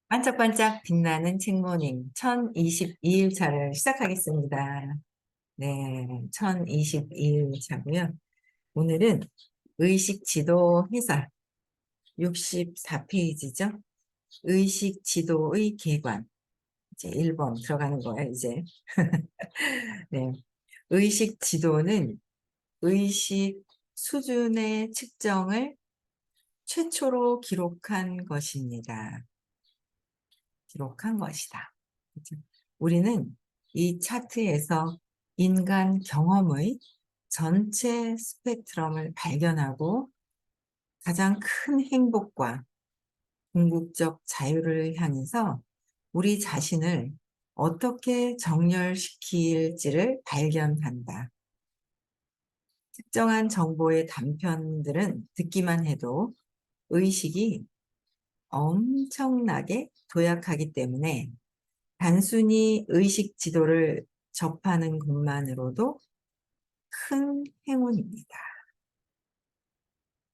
반짝반짝 빛나는 책모닝 1022일차를 시작하겠습니다. 네, 1022일차고요. 오늘은 의식지도 해설 64페이지죠. 의식지도의 개관 이제 1번 들어가는 거예요, 이제. 네, 의식지도는 의식 수준의 측정을 최초로 기록한 것입니다. 기록한 것이다. 그렇죠? 우리는 이 차트에서 인간 경험의 전체 스펙트럼을 발견하고 가장 큰 행복과 궁극적 자유를 향해서 우리 자신을 어떻게 정렬시킬지를 발견한다. 특정한 정보의 단편들은 듣기만 해도 의식이 엄청나게 도약하기 때문에 단순히 의식 지도를 접하는 것만으로도 큰 행운입니다.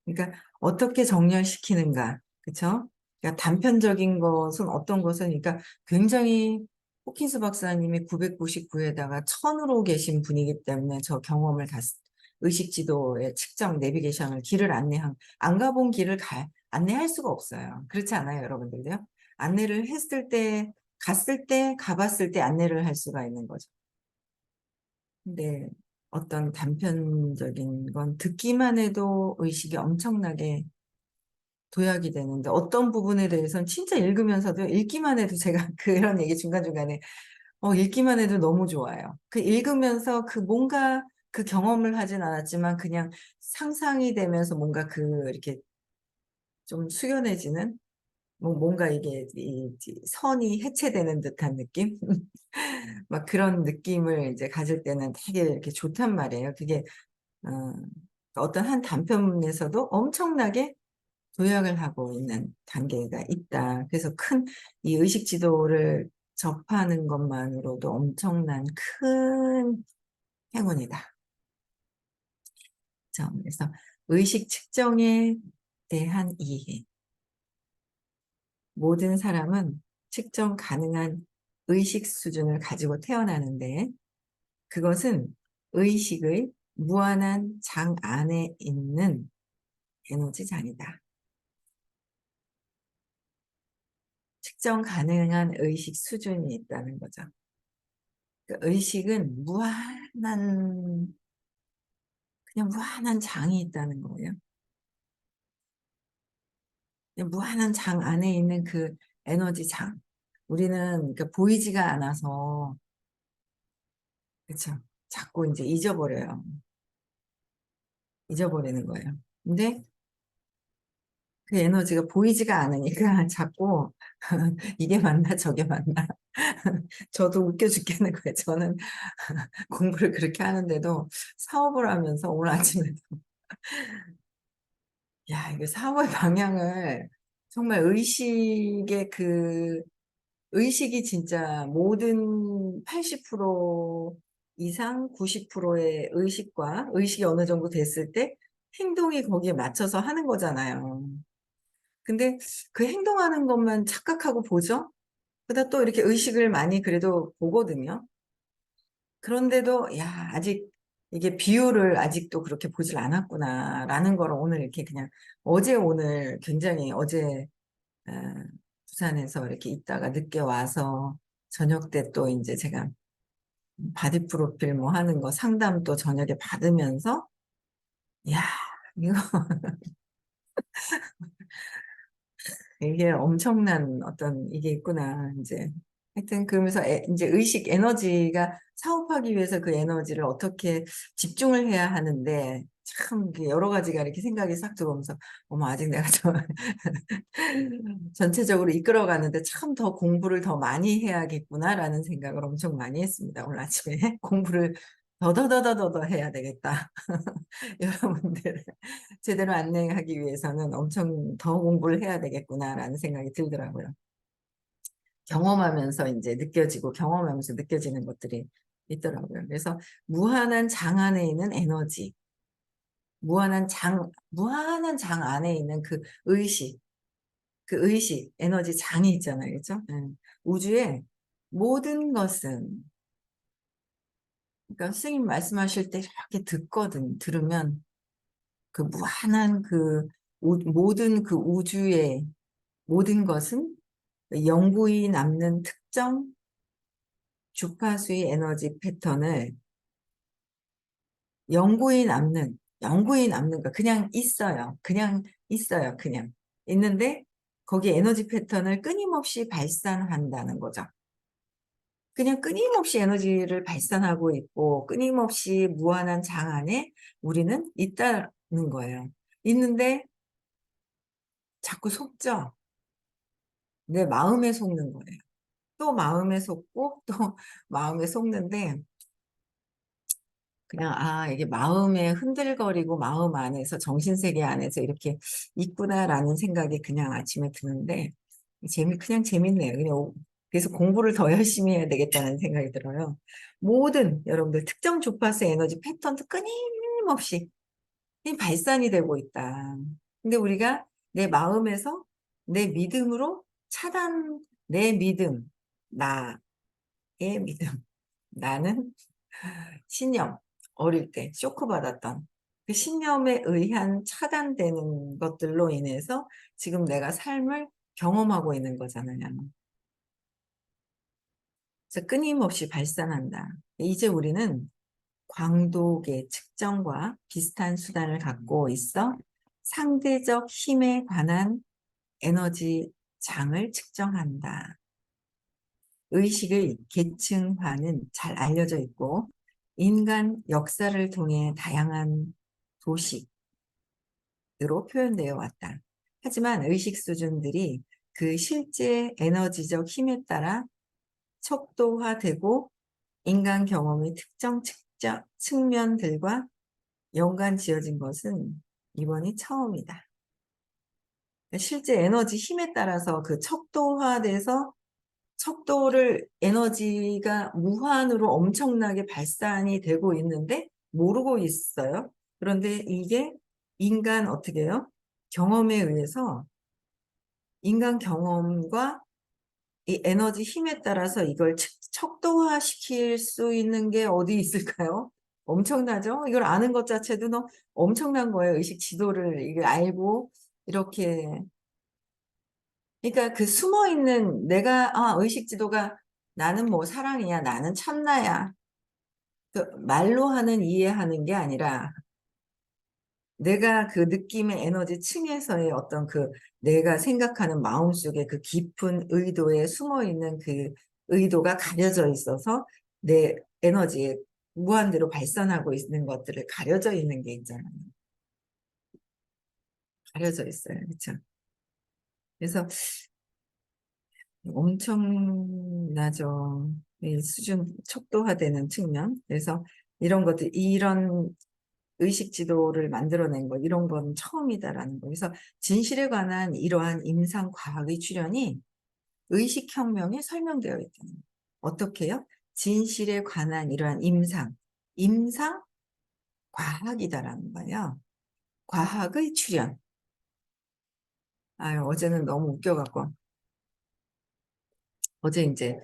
그러니까 어떻게 정렬시키는가, 그렇죠? 그러니까 단편적인 것은 어떤 것은, 그러니까 굉장히 호킨스 박사님이 999에다가 1000으로 계신 분이기 때문에 저 경험을 다 의식 지도의 측정 내비게이션을 길을 안 가본 길을 안내할 수가 없어요. 그렇지 않아요, 여러분들요? 안내를 했을 때, 갔을 때, 가봤을 때 안내를 할 수가 있는 거죠. 근데 어떤 단편적인 건 듣기만 해도 의식이 엄청나게 도약이 되는데 어떤 부분에 대해서는 진짜 읽으면서도 읽기만 해도 제가 그런 얘기 중간중간에 읽기만 해도 너무 좋아요. 그 읽으면서 그 뭔가 그 경험을 하진 않았지만 그냥 상상이 되면서 뭔가 이렇게 좀 숙연해지는 뭔가 이게 선이 해체되는 듯한 느낌? 막 그런 느낌을 이제 가질 때는 되게 이렇게 좋단 말이에요. 그게 어, 어떤 한 단편에서도 엄청나게 도약을 하고 있는 단계가 있다. 그래서 이 의식 지도를 접하는 것만으로도 엄청난 큰 행운이다. 그래서 의식 측정에 대한 이해. 모든 사람은 측정 가능한 의식 수준을 가지고 태어나는데 그것은 의식의 무한한 장 안에 있는 에너지장이다. 측정 가능한 의식 수준이 있다는 거죠. 그 의식은 그냥 무한한 장이 있다는 거예요. 무한한 장 안에 있는 그 에너지 장. 우리는 그러니까 보이지가 않아서, 그쵸. 자꾸 이제 잊어버려요. 잊어버리는 거예요. 근데 그 에너지가 보이지가 않으니까 자꾸 이게 맞나 저게 맞나. 저도 웃겨 죽겠는 거예요. 저는 공부를 그렇게 하는데도 사업을 하면서 오늘 아침에 야, 이거 사업의 방향을 정말 의식이 진짜 모든 80% 이상 90%의 의식이 어느 정도 됐을 때 행동이 거기에 맞춰서 하는 거잖아요. 근데 그 행동하는 것만 착각하고 보죠? 그러다 또 이렇게 의식을 많이 그래도 보거든요. 그런데도, 야, 아직 이게 비율을 아직도 그렇게 보질 않았구나라는 걸 오늘 이렇게 그냥 오늘 굉장히 어, 부산에서 이렇게 있다가 늦게 와서 저녁 때 또 이제 제가 바디 프로필 뭐 하는 거 상담 또 저녁에 받으면서 야, 이거 이게 엄청난 어떤 이게 있구나 이제 하여튼 그러면서 이제 의식 에너지가 사업하기 위해서 그 에너지를 어떻게 집중을 해야 하는데 참 이게 여러 가지가 이렇게 생각이 싹 들어오면서 어머 아직 내가 전체적으로 이끌어가는데 참 더 공부를 더 많이 해야겠구나라는 생각을 엄청 많이 했습니다. 오늘 아침에 공부를 더더더더더 해야 되겠다. 여러분들 제대로 안내하기 위해서는 엄청 더 공부를 해야 되겠구나라는 생각이 들더라고요. 경험하면서 느껴지는 것들이 있더라고요. 그래서 무한한 장 안에 있는 에너지, 무한한 장 안에 있는 그 의식, 그 의식, 에너지 장이 있잖아요. 그죠? 우주의 모든 것은, 그러니까 스님 말씀하실 때 이렇게 들으면 그 무한한 그 모든 그 우주의 모든 것은 영구히 남는 특정 주파수의 에너지 패턴을 영구히 남는 거 그냥 있어요. 그냥 있어요. 그냥 있는데 거기 에너지 패턴을 끊임없이 발산한다는 거죠. 그냥 끊임없이 에너지를 발산하고 있고 끊임없이 무한한 장 안에 우리는 있다는 거예요. 있는데 자꾸 속죠. 내 마음에 속는 거예요. 또 마음에 속고 또 마음에 속는데 그냥 이게 마음에 흔들거리고 마음 안에서 정신세계 안에서 이렇게 있구나라는 생각이 그냥 아침에 드는데 그냥 재밌네요. 그래서 공부를 더 열심히 해야 되겠다는 생각이 들어요. 모든 여러분들 특정 주파수 에너지 패턴도 끊임없이 발산이 되고 있다. 근데 우리가 내 마음에서 내 믿음으로 내 믿음, 나의 믿음, 나는 신념, 어릴 때 쇼크 받았던 그 신념에 의한 차단되는 것들로 인해서 지금 내가 삶을 경험하고 있는 거잖아요. 그래서 끊임없이 발산한다. 이제 우리는 광도계 측정과 비슷한 수단을 갖고 있어 상대적 힘에 관한 에너지 장을 측정한다. 의식의 계층화는 잘 알려져 있고 인간 역사를 통해 다양한 도식으로 표현되어 왔다. 하지만 의식 수준들이 그 실제 에너지적 힘에 따라 척도화되고 인간 경험의 특정 측면들과 연관 지어진 것은 이번이 처음이다. 실제 에너지 힘에 따라서 그 척도화돼서 척도를 에너지가 무한으로 엄청나게 발산이 되고 있는데 모르고 있어요. 그런데 이게 인간 어떻게 해요? 경험에 의해서 인간 경험과 이 에너지 힘에 따라서 이걸 척도화 시킬 수 있는 게 어디 있을까요? 엄청나죠? 이걸 아는 것 자체도 너무 엄청난 거예요. 의식 지도를 이게 알고 이렇게 그러니까 그 숨어 있는 내가 의식 지도가 나는 뭐 사랑이야, 나는 참나야. 그 말로 하는 이해하는 게 아니라 내가 그 느낌의 에너지 층에서의 어떤 그 내가 생각하는 마음속에 그 깊은 의도에 숨어 있는 그 의도가 가려져 있어서 내 에너지에 무한대로 발산하고 있는 것들을 가려져 있는 게 있잖아요. 가려져 있어요. 그렇죠? 그래서 엄청나죠. 이 수준 척도화되는 측면. 그래서 이런 의식 지도를 만들어낸 거, 이런 건 처음이다라는 거. 그래서 진실에 관한 이러한 임상 과학의 출현이 의식혁명에 설명되어 있다는 거. 어떻게요? 진실에 관한 이러한 임상 과학이다라는 거예요. 과학의 출현. 어제는 너무 웃겨갖고. 어제 이제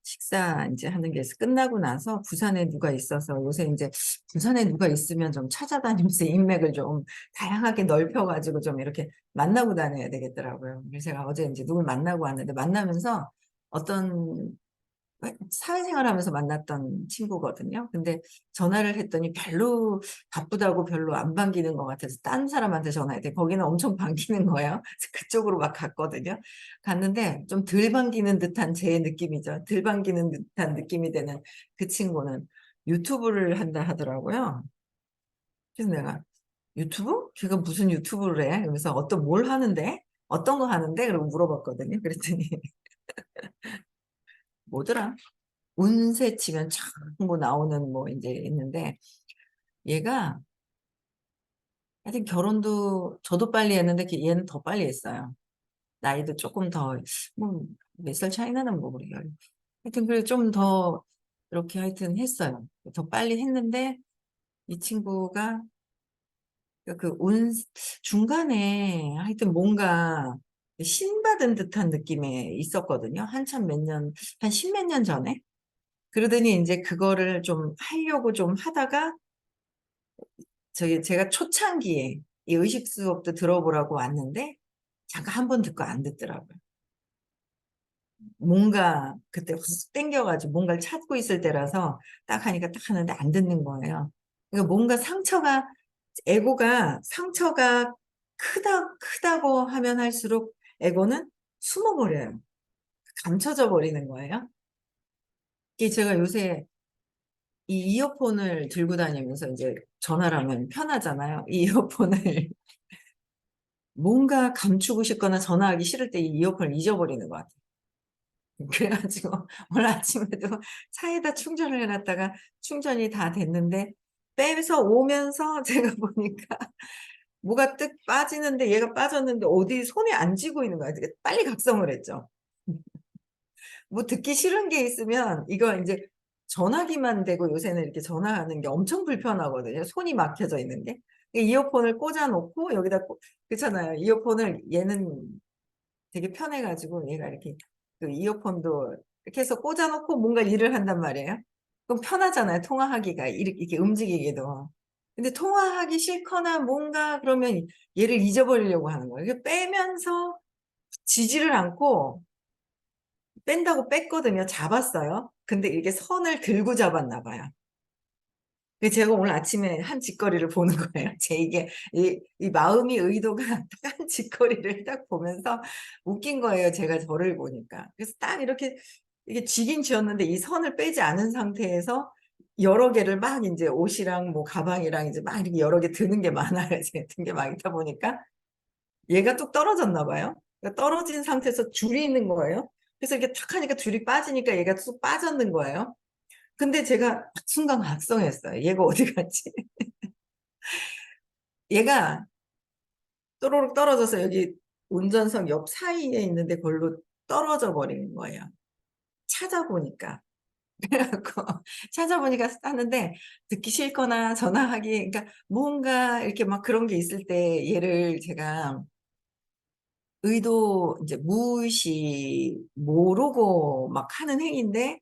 식사 이제 하는 게 끝나고 나서 부산에 누가 있어서 요새 이제 부산에 누가 있으면 좀 찾아다니면서 인맥을 좀 다양하게 넓혀가지고 좀 이렇게 만나고 다녀야 되겠더라고요. 그래서 제가 어제 이제 누굴 만나고 왔는데 만나면서 어떤 사회생활하면서 만났던 친구거든요. 근데 전화를 했더니 별로 바쁘다고 별로 안 반기는 것 같아서 딴 사람한테 전화했더니 거기는 엄청 반기는 거예요. 그래서 그쪽으로 막 갔거든요. 갔는데 좀 덜 반기는 듯한 제 느낌이죠. 덜 반기는 듯한 느낌이 되는 그 친구는 유튜브를 한다 하더라고요. 그래서 내가 유튜브? 걔가 무슨 유튜브를 해? 그래서 뭘 하는데? 어떤 거 하는데? 그러고 물어봤거든요. 그랬더니 뭐더라? 운세 치면 뭐 나오는 뭐 이제 있는데 얘가 하여튼 결혼도 저도 빨리 했는데 얘는 더 빨리 했어요. 나이도 조금 더 뭐 몇 살 차이 나는 뭐 그래요. 하여튼 그래 좀 더 이렇게 하여튼 했어요. 더 빨리 했는데 이 친구가 그 중간에 하여튼 뭔가 신받은 듯한 느낌에 있었거든요. 한참 한 십몇 년 전에. 그러더니 이제 그거를 좀 하려고 좀 하다가 제가 초창기에 이 의식 수업도 들어보라고 왔는데 잠깐 한 번 듣고 안 듣더라고요. 뭔가 그때 확 땡겨가지고 뭔가를 찾고 있을 때라서 딱 하니까 딱 하는데 안 듣는 거예요. 그러니까 뭔가 에고가 상처가 크다고 하면 할수록 에고는 숨어버려요. 감춰져 버리는 거예요. 이게 제가 요새 이 이어폰을 들고 다니면서 이제 전화를 하면 편하잖아요. 이 이어폰을 뭔가 감추고 싶거나 전화하기 싫을 때 이 이어폰을 잊어버리는 것 같아요. 그래가지고 오늘 아침에도 차에다 충전을 해놨다가 충전이 다 됐는데 빼서 오면서 제가 보니까 뭐가 뜩 빠지는데 얘가 빠졌는데 어디 손에 안 쥐고 있는 거야. 되게 빨리 각성을 했죠. 뭐 듣기 싫은 게 있으면 이거 이제 전화기만 대고 요새는 이렇게 전화하는 게 엄청 불편하거든요. 손이 막혀져 있는 게. 이어폰을 꽂아 놓고 여기다 그렇잖아요. 이어폰을 얘는 되게 편해가지고 얘가 이렇게 그 이어폰도 이렇게 해서 꽂아 놓고 뭔가 일을 한단 말이에요. 그럼 편하잖아요. 통화하기가 이렇게 움직이기도. 근데 통화하기 싫거나 뭔가 그러면 얘를 잊어버리려고 하는 거예요. 이게 빼면서 지지를 않고 뺀다고 뺐거든요. 잡았어요. 근데 이게 선을 들고 잡았나 봐요. 제가 오늘 아침에 한 짓거리를 보는 거예요. 제 이 마음이 의도가 딱 한 짓거리를 딱 보면서 웃긴 거예요. 제가 저를 보니까. 그래서 딱 이게 쥐긴 쥐었는데 이 선을 빼지 않은 상태에서 여러 개를 막 이제 옷이랑 뭐 가방이랑 이제 막 이렇게 여러 개 드는 게 많아요. 제가 든 게 많다 보니까 얘가 뚝 떨어졌나 봐요. 그러니까 떨어진 상태에서 줄이 있는 거예요. 그래서 이렇게 탁 하니까 줄이 빠지니까 얘가 쑥 빠졌는 거예요. 근데 제가 순간 각성했어요. 얘가 어디 갔지? 얘가 또로록 떨어져서 여기 운전석 옆 사이에 있는데 그걸로 떨어져 버리는 거예요. 찾아보니까. 그래갖고 찾아보니까 하는데 듣기 싫거나 전화하기, 그러니까 뭔가 이렇게 막 그런 게 있을 때 얘를 제가 이제 무의식 모르고 막 하는 행위인데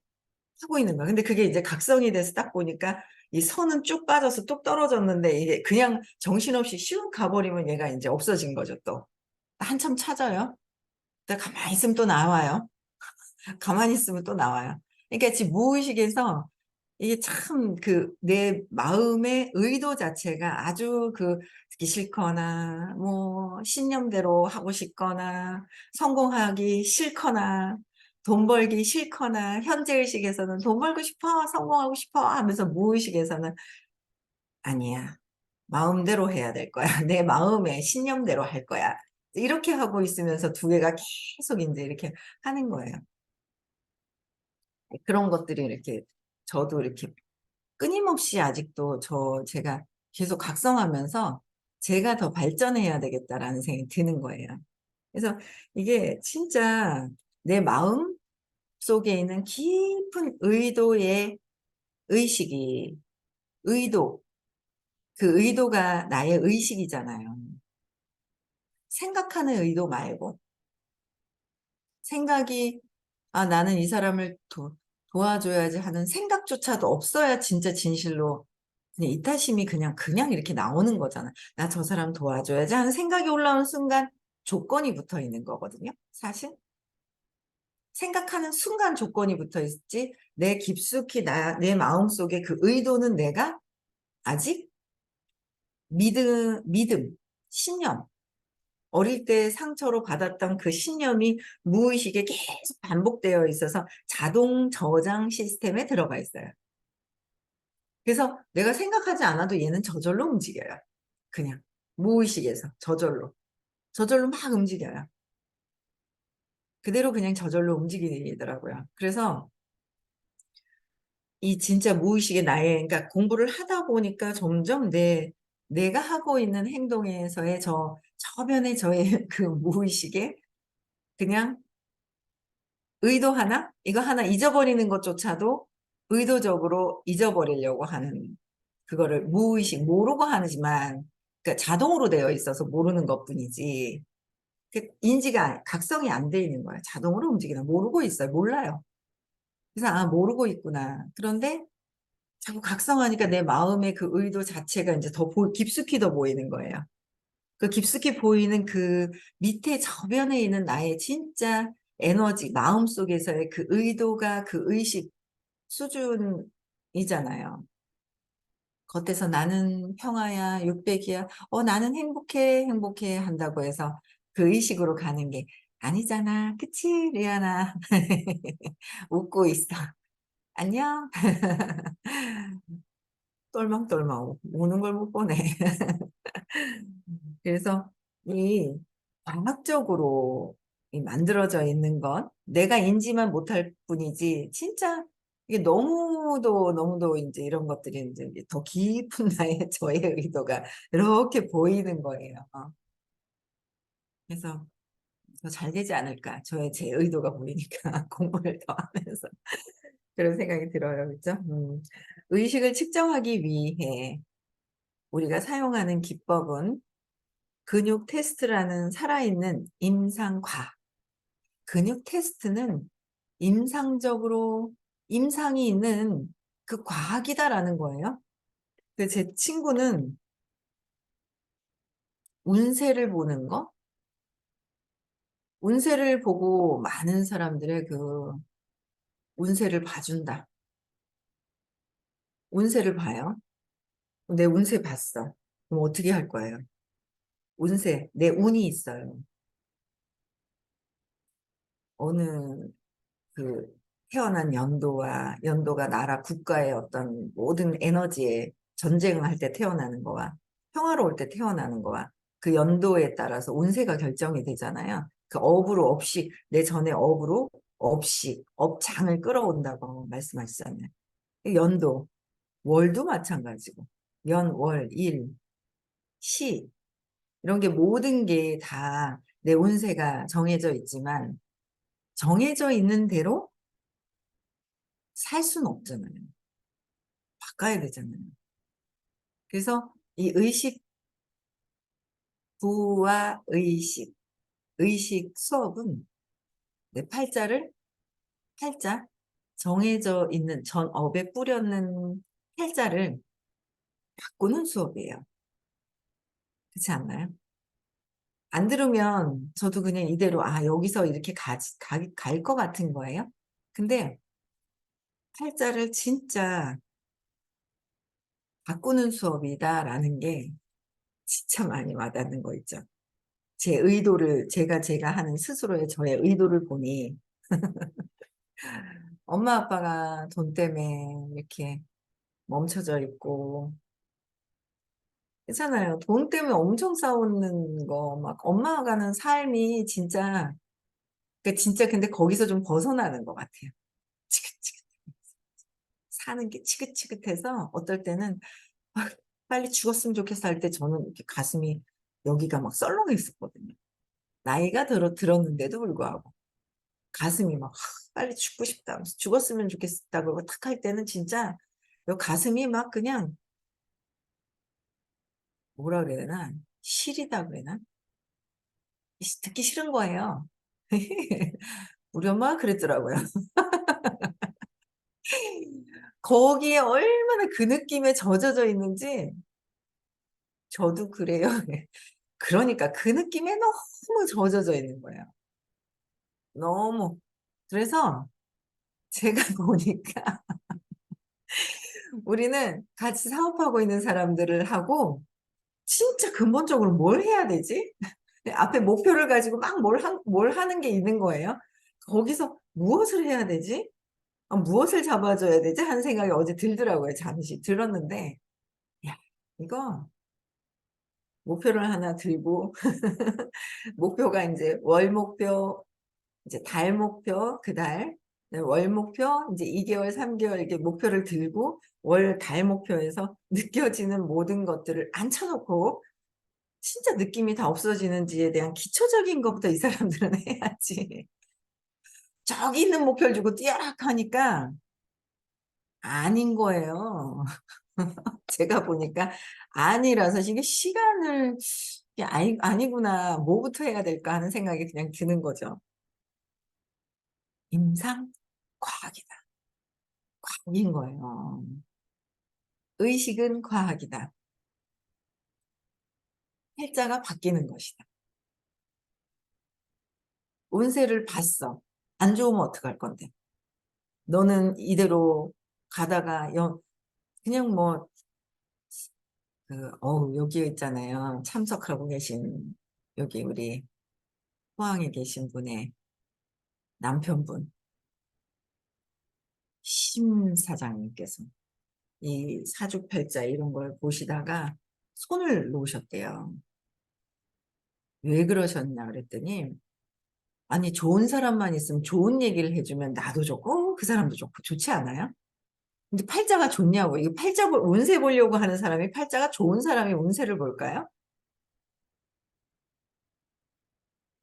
하고 있는 거야. 근데 그게 이제 각성이 돼서 딱 보니까 이 선은 쭉 빠져서 뚝 떨어졌는데 이게 그냥 정신없이 슉 가버리면 얘가 이제 없어진 거죠, 또. 한참 찾아요. 근데 가만히 있으면 또 나와요. 가만히 있으면 또 나와요. 그러니까 지금 무의식에서 이게 참 내 마음의 의도 자체가 아주 듣기 싫거나, 뭐, 신념대로 하고 싶거나, 성공하기 싫거나, 돈 벌기 싫거나, 현재의식에서는 돈 벌고 싶어, 성공하고 싶어 하면서 무의식에서는 아니야. 마음대로 해야 될 거야. 내 마음의 신념대로 할 거야. 이렇게 하고 있으면서 두 개가 계속 이제 이렇게 하는 거예요. 그런 것들이 이렇게 저도 이렇게 끊임없이 아직도 제가 계속 각성하면서 제가 더 발전해야 되겠다라는 생각이 드는 거예요. 그래서 이게 진짜 내 마음 속에 있는 깊은 의도의 의식이, 의도, 그 의도가 나의 의식이잖아요. 생각하는 의도 말고, 생각이, 아, 나는 이 사람을 도와줘야지 하는 생각조차도 없어야 진짜 진실로 그냥 이타심이 그냥 이렇게 나오는 거잖아. 나 저 사람 도와줘야지 하는 생각이 올라오는 순간 조건이 붙어 있는 거거든요. 사실 생각하는 순간 조건이 붙어 있지 내 깊숙이 내 마음속에 그 의도는 내가 아직 신념, 어릴 때 상처로 받았던 그 신념이 무의식에 계속 반복되어 있어서 자동 저장 시스템에 들어가 있어요. 그래서 내가 생각하지 않아도 얘는 저절로 움직여요. 그냥 무의식에서 저절로 막 움직여요. 그대로 그냥 저절로 움직이더라고요. 그래서 이 진짜 무의식의 그러니까 공부를 하다 보니까 점점 내가 하고 있는 행동에서의 저변의 저의 그 무의식에 그냥 이거 하나 잊어버리는 것조차도 의도적으로 잊어버리려고 하는 그거를 무의식, 모르고 하지만, 그러니까 자동으로 되어 있어서 모르는 것 뿐이지. 인지가 각성이 안 돼 있는 거야. 자동으로 움직이나 모르고 있어요. 몰라요. 그래서 아 모르고 있구나. 그런데 자꾸 각성하니까 내 마음의 그 의도 자체가 이제 더 깊숙이 더 보이는 거예요. 그 깊숙이 보이는 그 밑에 저변에 있는 나의 진짜 에너지, 마음속에서의 그 의도가 그 의식 수준이잖아요. 겉에서 나는 평화야, 육백이야, 나는 행복해, 행복해 한다고 해서 그 의식으로 가는 게 아니잖아. 그치, 리아나? 웃고 있어. 안녕? 똘망똘망 우는 걸 못 보네. 그래서 이 과학적으로 이 만들어져 있는 건 내가 인지만 못할 뿐이지 진짜 이게 너무도 이제 이런 것들이 이제 더 깊은 나의 저의 의도가 이렇게 보이는 거예요. 그래서 더 잘 되지 않을까? 제 의도가 보이니까 공부를 더 하면서 그런 생각이 들어요. 그죠? 의식을 측정하기 위해 우리가 사용하는 기법은 근육 테스트라는 살아있는 임상과 근육 테스트는 임상적으로 임상이 있는 그 과학이다라는 거예요. 제 친구는 운세를 보는 거, 운세를 보고 많은 사람들의 그 운세를 봐준다. 운세를 봐요. 내 운세 봤어. 그럼 어떻게 할 거예요? 운세, 내 운이 있어요. 어느 그 태어난 연도가 나라 국가의 어떤 모든 에너지에 전쟁을 할 때 태어나는 거와 평화로울 때 태어나는 거와 그 연도에 따라서 운세가 결정이 되잖아요. 그 업으로 업식 내 전에 업으로 업식 업장을 끌어온다고 말씀하시잖아요. 연도 월도 마찬가지고 연, 월, 일, 시 이런 게 모든 게 다 내 운세가 정해져 있지만 정해져 있는 대로 살 수는 없잖아요. 바꿔야 되잖아요. 그래서 이 의식부와 의식 수업은 내 팔자, 정해져 있는 전 업에 뿌렸는 팔자를 바꾸는 수업이에요. 그렇지 않나요? 안 들으면 저도 그냥 이대로, 여기서 이렇게 갈 것 같은 거예요. 근데 팔자를 진짜 바꾸는 수업이다라는 게 진짜 많이 와닿는 거 있죠. 제가 하는 스스로의 저의 의도를 보니 엄마 아빠가 돈 때문에 이렇게 멈춰져 있고 괜찮아요. 돈 때문에 엄청 싸우는 거 막 엄마가는 삶이 진짜 진짜 근데 거기서 좀 벗어나는 것 같아요. 지긋지긋 사는 게 지긋지긋해서 어떨 때는 아, 빨리 죽었으면 좋겠어 할 때 저는 이렇게 가슴이 여기가 막 썰렁했었거든요. 나이가 들었는데도 불구하고 가슴이 막 빨리 죽고 싶다 하면서 죽었으면 좋겠다 그러고 탁 할 때는 진짜 요 가슴이 막 그냥 뭐라 그래야 되나 시리다 그래나 듣기 싫은 거예요. 우리 엄마가 그랬더라고요. 거기에 얼마나 그 느낌에 젖어져 있는지 저도 그래요. 그러니까 그 느낌에 너무 젖어져 있는 거예요. 너무. 그래서 제가 보니까 우리는 같이 사업하고 있는 사람들을 하고 진짜 근본적으로 뭘 해야 되지? 앞에 목표를 가지고 막 뭘 하는 게 있는 거예요. 거기서 무엇을 해야 되지? 무엇을 잡아줘야 되지? 하는 생각이 어제 들더라고요. 잠시 들었는데, 야, 이거 목표를 하나 들고, 목표가 이제 월 목표, 이제 달 목표, 그 달, 월 목표, 이제 2개월, 3개월 이렇게 목표를 들고, 월, 달 목표에서 느껴지는 모든 것들을 앉혀놓고, 진짜 느낌이 다 없어지는지에 대한 기초적인 것부터 이 사람들은 해야지. 저기 있는 목표를 주고 뛰어락 하니까 아닌 거예요. 제가 보니까 아니라서 이게 시간을 이게 아니구나. 뭐부터 해야 될까 하는 생각이 그냥 드는 거죠. 임상? 과학이다. 과학인 거예요. 의식은 과학이다. 팔자가 바뀌는 것이다. 운세를 봤어. 안 좋으면 어떡할 건데? 너는 이대로 가다가 그냥 뭐 여기 있잖아요. 참석하고 계신 여기 우리 포항에 계신 분의 남편분 심 사장님께서 이 사주팔자 이런 걸 보시다가 손을 놓으셨대요. 왜 그러셨냐 그랬더니 아니 좋은 사람만 있으면 좋은 얘기를 해주면 나도 좋고 그 사람도 좋고 좋지 않아요? 근데 팔자가 좋냐고. 이거 운세 보려고 하는 사람이 팔자가 좋은 사람이 운세를 볼까요?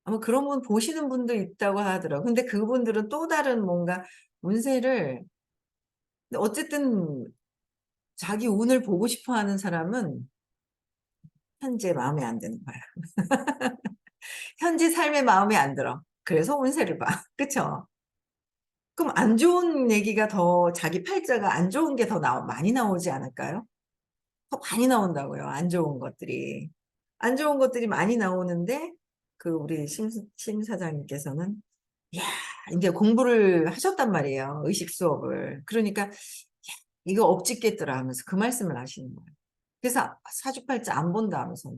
아마 그런 분 보시는 분도 있다고 하더라고요. 근데 그분들은 또 다른 뭔가 운세를 어쨌든 자기 운을 보고 싶어 하는 사람은 현재 마음에 안 드는 거야. 현재 삶에 마음에 안 들어. 그래서 운세를 봐. 그쵸? 그럼 안 좋은 얘기가 더 자기 팔자가 안 좋은 게 더 많이 나오지 않을까요? 더 많이 나온다고요. 안 좋은 것들이. 안 좋은 것들이 많이 나오는데 그 우리 심 사장님께서는 야, 이제 공부를 하셨단 말이에요. 의식 수업을. 그러니까 야, 이거 업짓겠더라 하면서 그 말씀을 하시는 거예요. 그래서 사주팔자 안 본다 하면서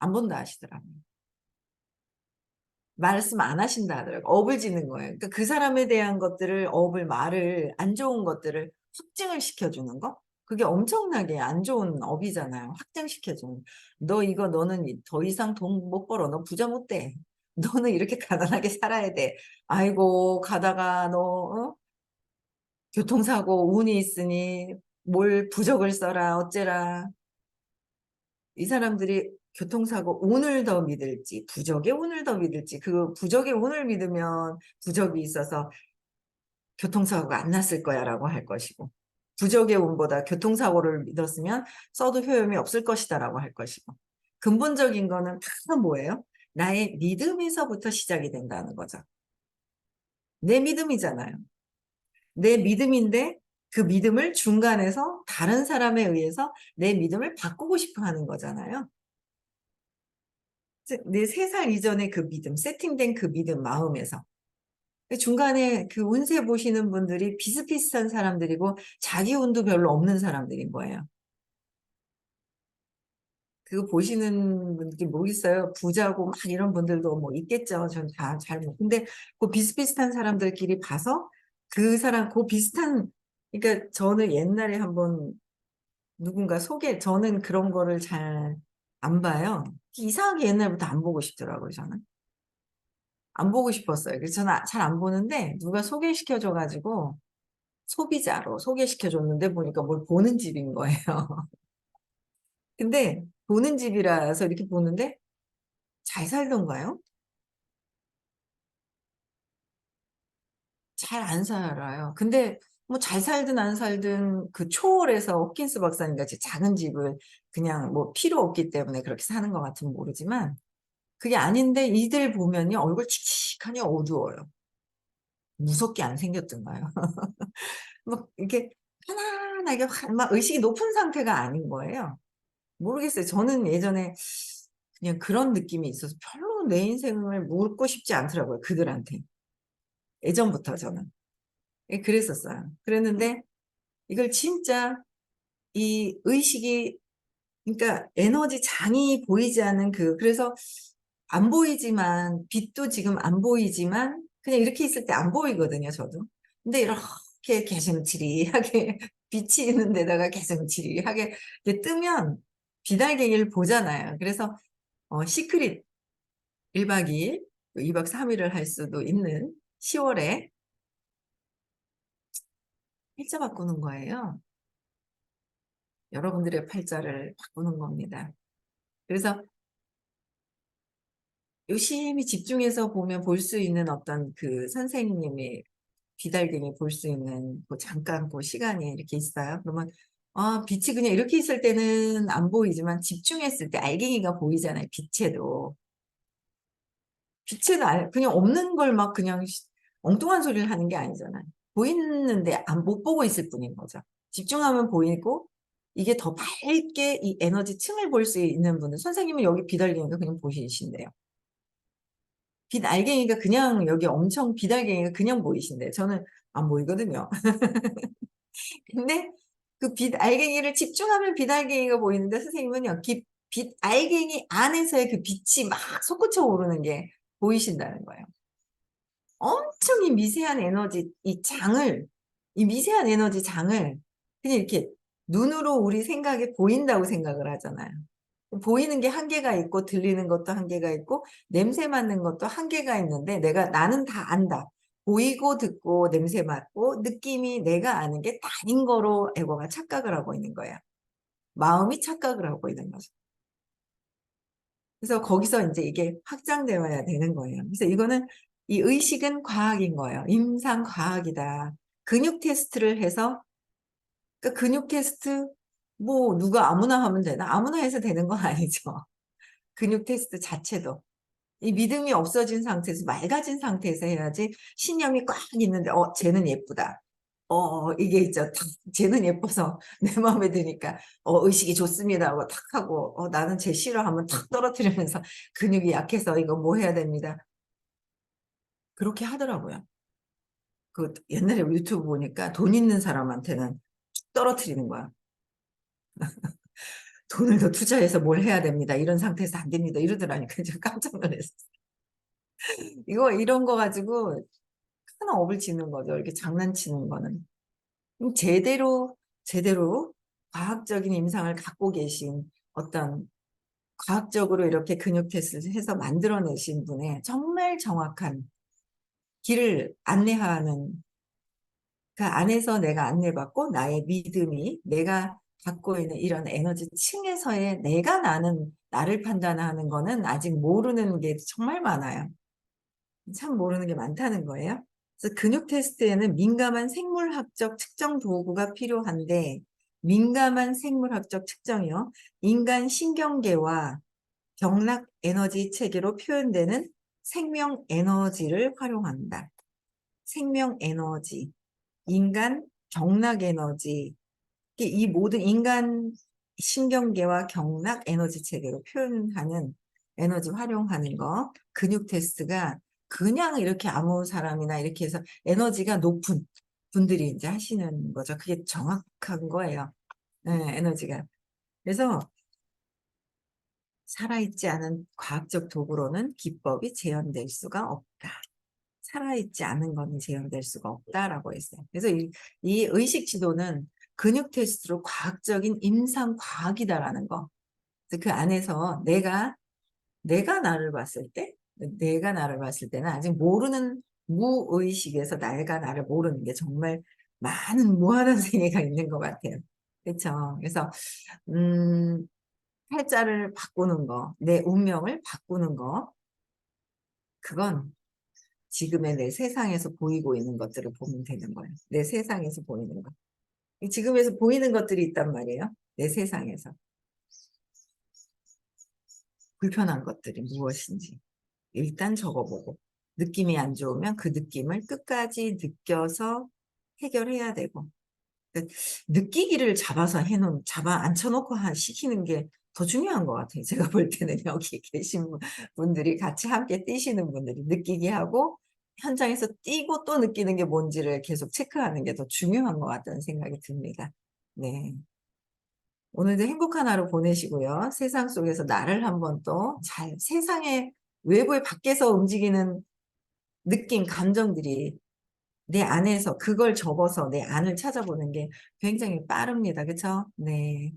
안 본다 하시더라고요. 말씀 안 하신다 하더라고요. 업을 짓는 거예요. 그러니까 그 사람에 대한 것들을 말을 안 좋은 것들을 확증을 시켜주는 거? 그게 엄청나게 안 좋은 업이잖아요. 확증시켜주는. 너는 더 이상 돈 못 벌어. 너 부자 못 돼. 너는 이렇게 가난하게 살아야 돼. 아이고 가다가 너 교통사고 운이 있으니 뭘 부적을 써라 어째라. 이 사람들이 교통사고 운을 더 믿을지 부적의 운을 더 믿을지 그 부적의 운을 믿으면 부적이 있어서 교통사고가 안 났을 거야 라고 할 것이고 부적의 운보다 교통사고를 믿었으면 써도 효용이 없을 것이다 라고 할 것이고 근본적인 거는 다 뭐예요? 나의 믿음에서부터 시작이 된다는 거죠. 내 믿음이잖아요. 내 믿음인데 그 믿음을 중간에서 다른 사람에 의해서 내 믿음을 바꾸고 싶어 하는 거잖아요. 내 3살 이전의 그 믿음, 세팅된 그 믿음 마음에서. 중간에 그 운세 보시는 분들이 비슷비슷한 사람들이고 자기 운도 별로 없는 사람들인 거예요. 그거 보시는 분들이 뭐 있어요? 부자고 막 이런 분들도 뭐 있겠죠. 전 다 잘 근데 그 비슷비슷한 사람들끼리 봐서 그 사람, 그 비슷한, 그러니까 저는 옛날에 한번 누군가 저는 그런 거를 잘 안 봐요. 이상하게 옛날부터 안 보고 싶더라고요, 저는. 안 보고 싶었어요. 그래서 저는 잘 안 보는데 누가 소개시켜줘가지고 소비자로 소개시켜줬는데 보니까 뭘 보는 집인 거예요. 근데 보는 집이라서 이렇게 보는데 잘 살던가요? 잘 안 살아요. 근데 뭐 잘 살든 안 살든 그 초월해서 호킨스 박사님 같이 작은 집을 그냥 뭐 필요 없기 때문에 그렇게 사는 것 같으면 모르지만 그게 아닌데 이들 보면요 얼굴 칙칙하니 어두워요. 무섭게 안 생겼던가요? 막 이렇게 편안하게 막 의식이 높은 상태가 아닌 거예요. 모르겠어요. 저는 예전에 그냥 그런 느낌이 있어서 별로 내 인생을 묻고 싶지 않더라고요. 그들한테. 예전부터 저는. 예, 그랬었어요. 그랬는데 이걸 진짜 이 의식이 그러니까 에너지 장이 보이지 않는 그래서 안 보이지만 빛도 지금 안 보이지만 그냥 이렇게 있을 때 안 보이거든요, 저도. 근데 이렇게 개슴츠리하게 빛이 있는 데다가 개슴츠리하게 이렇게 뜨면 비달갱이를 보잖아요. 그래서 시크릿 1박 2일, 2박 3일을 할 수도 있는 10월에 팔자 바꾸는 거예요. 여러분들의 팔자를 바꾸는 겁니다. 그래서 유심히 집중해서 보면 볼 수 있는 어떤 그 선생님의 비달갱이 볼 수 있는 그 잠깐 그 시간이 이렇게 있어요. 그러면 아, 빛이 그냥 이렇게 있을 때는 안 보이지만 집중했을 때 알갱이가 보이잖아요. 빛에도. 빛에도 그냥 없는 걸 막 그냥 엉뚱한 소리를 하는 게 아니잖아요. 보이는데 못 보고 있을 뿐인 거죠. 집중하면 보이고 이게 더 밝게 이 에너지 층을 볼 수 있는 분은 선생님은 여기 빛알갱이가 그냥 보이신대요. 빛 알갱이가 그냥 여기 엄청 빛 알갱이가 그냥 보이신대요. 저는 안 보이거든요. 근데 그 빛 알갱이를 집중하면 빛 알갱이가 보이는데 선생님은요, 빛 알갱이 안에서의 그 빛이 막 솟구쳐 오르는 게 보이신다는 거예요. 엄청 이 미세한 에너지, 이 미세한 에너지 장을 그냥 이렇게 눈으로 우리 생각에 보인다고 생각을 하잖아요. 보이는 게 한계가 있고, 들리는 것도 한계가 있고, 냄새 맡는 것도 한계가 있는데, 나는 다 안다. 보이고, 듣고, 냄새 맡고, 느낌이 내가 아는 게 다인 거로 에고가 착각을 하고 있는 거예요. 마음이 착각을 하고 있는 거죠. 그래서 거기서 이제 이게 확장되어야 되는 거예요. 그래서 이거는 이 의식은 과학인 거예요. 임상 과학이다. 근육 테스트를 해서 그러니까 근육 테스트 뭐 누가 아무나 하면 되나? 아무나 해서 되는 건 아니죠. 근육 테스트 자체도 이 믿음이 없어진 상태에서 맑아진 상태에서 해야지 신념이 꽉 있는데 쟤는 예쁘다. 이게 있죠. 탁, 쟤는 예뻐서 내 마음에 드니까 의식이 좋습니다 하고 탁 하고 나는 쟤 싫어하면 탁 떨어뜨리면서 근육이 약해서 이거 뭐 해야 됩니다. 그렇게 하더라고요. 그 옛날에 유튜브 보니까 돈 있는 사람한테는 떨어뜨리는 거야. 돈을 더 투자해서 뭘 해야 됩니다. 이런 상태에서 안 됩니다. 이러더라니까 제가 깜짝 놀랐어요. 이런 거 가지고 큰 업을 짓는 거죠. 이렇게 장난치는 거는. 제대로 과학적인 임상을 갖고 계신 어떤 과학적으로 이렇게 근육 테스트를 해서 만들어내신 분의 정말 정확한 길을 안내하는 그 안에서 내가 안내받고 나의 믿음이 내가 갖고 있는 이런 에너지 층에서의 나를 판단하는 거는 아직 모르는 게 정말 많아요. 참 모르는 게 많다는 거예요. 그래서 근육 테스트에는 민감한 생물학적 측정 도구가 필요한데 민감한 생물학적 측정이요. 인간 신경계와 경락 에너지 체계로 표현되는 생명 에너지를 활용한다. 생명 에너지, 인간 경락 에너지, 이 모든 인간 신경계와 경락 에너지 체계로 표현하는 에너지 활용하는 거, 근육 테스트가 그냥 이렇게 아무 사람이나 이렇게 해서 에너지가 높은 분들이 이제 하시는 거죠. 그게 정확한 거예요. 네, 에너지가. 그래서 살아있지 않은 과학적 도구로는 기법이 재현될 수가 없다. 살아있지 않은 거는 재현될 수가 없다라고 했어요. 그래서 이 의식 지도는 근육 테스트로 과학적인 임상 과학이다라는 거. 그 안에서 내가 나를 봤을 때는 아직 모르는 무의식에서 내가 나를 모르는 게 정말 많은 무한한 세계가 있는 것 같아요. 그렇죠. 그래서 팔자를 바꾸는 거, 내 운명을 바꾸는 거, 그건 지금의 내 세상에서 보이고 있는 것들을 보면 되는 거예요. 내 세상에서 보이는 것. 지금에서 보이는 것들이 있단 말이에요. 내 세상에서. 불편한 것들이 무엇인지. 일단 적어보고. 느낌이 안 좋으면 그 느낌을 끝까지 느껴서 해결해야 되고. 느끼기를 잡아 앉혀놓고 시키는 게 더 중요한 것 같아요. 제가 볼 때는 여기 계신 분들이 같이 함께 뛰시는 분들이 느끼게 하고 현장에서 뛰고 또 느끼는 게 뭔지를 계속 체크하는 게 더 중요한 것 같다는 생각이 듭니다. 네. 오늘도 행복한 하루 보내시고요. 세상 속에서 나를 한번 또 세상의 외부의 밖에서 움직이는 느낌, 감정들이 내 안에서 그걸 접어서 내 안을 찾아보는 게 굉장히 빠릅니다. 그쵸? 네.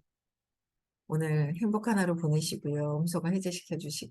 오늘 행복한 하루 보내시고요. 음소거 해제시켜 주시고.